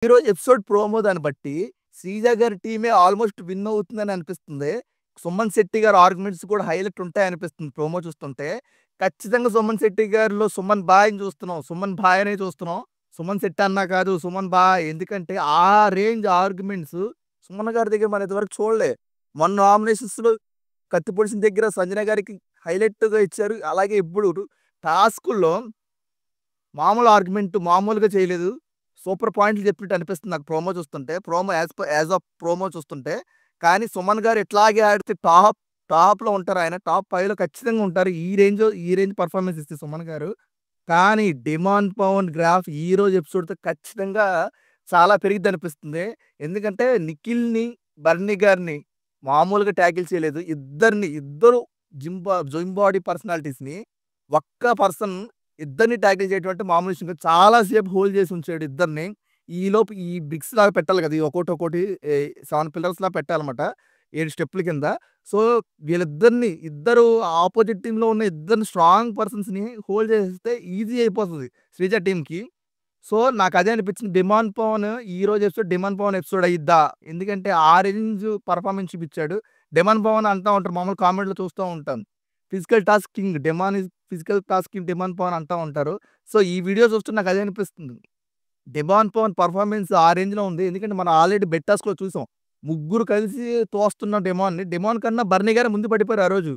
ఈరోజు episode promo దాన్ని బట్టి 'శ్రీజ' గారి టీమే ఆల్‌మోస్ట్ విన్ అవుతుందని అనిపిస్తుంది. 'సుమన్ శెట్టి' గారి ఆర్గ్యుమెంట్స్ కూడా హైలైట్ ఉంటాయనిపిస్తుంది ప్రోమో చూస్తుంటే. ఖచ్చితంగా 'సుమన్ శెట్టి' గారిలో 'సుమన్ బాయ్‌ని' చూస్తున్నాం. 'సుమన్ బాయ్' అనే చూస్తున్నాం. 'సుమన్ శెట్టి' అన్న కాదు 'సుమన్ బాయ్' ఎందుకంటే ఆ రేంజ్ ఆర్గ్యుమెంట్స్ 'సుమన్' గారి దగ్గర మనం ఇంతవరకు చూడలే. మొన్న నామినేషన్స్‌లో 'కత్తి పొడిచిన' దగ్గర 'సంజన' గారికి హైలైట్‌గా ఇచ్చారు. అలాగే ఇప్పుడు టాస్కుల్లో మామూలు ఆర్గ్యుమెంట్ మామూలుగా చేయలేదు. సూపర్ పాయింట్లు చెప్పినట్టు అనిపిస్తుంది నాకు ప్రోమో చూస్తుంటే. ప్రోమో యాస్ ఆఫ్ ప్రోమో చూస్తుంటే. కానీ 'సుమన్' గారు ఇట్లాగే ఆడితే టాప్‌లో ఉంటారు ఆయన. టాప్ 5లో ఖచ్చితంగా ఉంటారు. ఈ రేంజ్ పెర్ఫార్మన్స్ ఇస్తే 'సుమన్' గారు. కానీ 'డిమాండ్ పవన్' గ్రాఫ్ ఈరోజు ఎపిసోడ్‌తో ఖచ్చితంగా చాలా పెరిగిద్దనిపిస్తుంది. ఎందుకంటే నిఖిల్‌ని, బర్నీ గారిని మామూలుగా టాకిల్ చేయలేదు. ఇద్దరు జిమ్ బాడీ పర్సనాలిటీస్‌ని ఒక్క పర్సన్ ఇద్దరిని టాకిల్ చేయడం అంటే మామూలు విషయం కాదు. చాలా సేపు హోల్డ్ చేసి ఉంచాడు ఇద్దరిని. ఈలోపు ఈ బ్రిక్స్ లాగా పెట్టాలి కదా! ఒక్కోటి 7 పిల్లర్స్‌లా పెట్టాలన్నమాట. 7 స్టెప్పుల కింద. సో, ఇద్దరు ఆపోజిట్ టీమ్‌లో ఉన్న ఇద్దరిని స్ట్రాంగ్ పర్సన్స్‌ని హోల్డ్ చేసేస్తే ఈజీ అయిపోతది 'శ్రీజ' టీమ్‌కి. సో, నాకదే అనిపించింది. 'డిమాండ్ పవన్' ఈరోజు ఎపిసోడ్ 'డిమాండ్ పవన్' ఎపిసోడ్ అయ్యిద్దా? ఎందుకంటే ఆ రేంజ్ పెర్ఫార్మన్స్ చూపిచ్చాడు. 'డిమాండ్ పవన్' అంటా ఉంటారు. మామూలు కామెంట్‌లో చూస్తూ ఉంటాను. Physical task king. Physical task king 'demand Pavan' అంటా ఉంటారు. సో, ఈ వీడియో చూస్తుంటే నాకదే అనిపిస్తుంది. 'డిమాండ్ పవన్' పెర్ఫార్మన్స్ ఆ రేంజ్‌లో ఉంది. ఎందుకంటే మనం ఆల్రెడీ 'బెట్ టాస్క్‌లో' చూసాం. ముగ్గురు కలిసి తోస్తున్న 'డిమాండ్‌ని.' 'డిమాండ్' కన్నా బర్నీ గారే ముందు పడిపోయారు ఆ రోజు.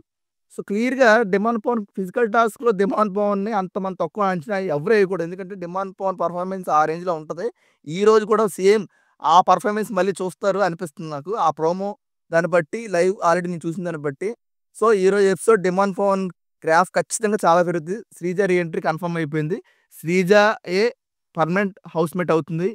సో, క్లియర్‌గా 'డిమాండ్ పవన్' ఫిజికల్ టాస్క్‌లో 'డిమాండ్ పవన్‌ని' అంత తక్కువ అంచనా ఎవ్వరు ఎయకూడదు. ఎందుకంటే 'డిమాండ్ పవన్' పెర్ఫార్మన్స్ ఆ రేంజ్‌లో ఉంటది. ఈరోజు కూడా సేమ్ ఆ పెర్ఫార్మన్స్ మళ్ళీ చూస్తారు అనిపిస్తుంది నాకు. ఆ ప్రోమో దాన్ని బట్టి లైవ్ ఆల్రెడీ నేను చూసిన దాన్ని బట్టి. సో, ఈరోజు ఎపిసోడ్ 'డిమాండ్ పవన్' గ్రాఫ్ ఖచ్చితంగా చాలా పెరుగుద్ది. 'శ్రీజ' రీ ఎంట్రీ కన్ఫర్మ్ అయిపోయింది. 'శ్రీజ' పర్మనెంట్ హౌస్‌మేట్ అవుతుంది.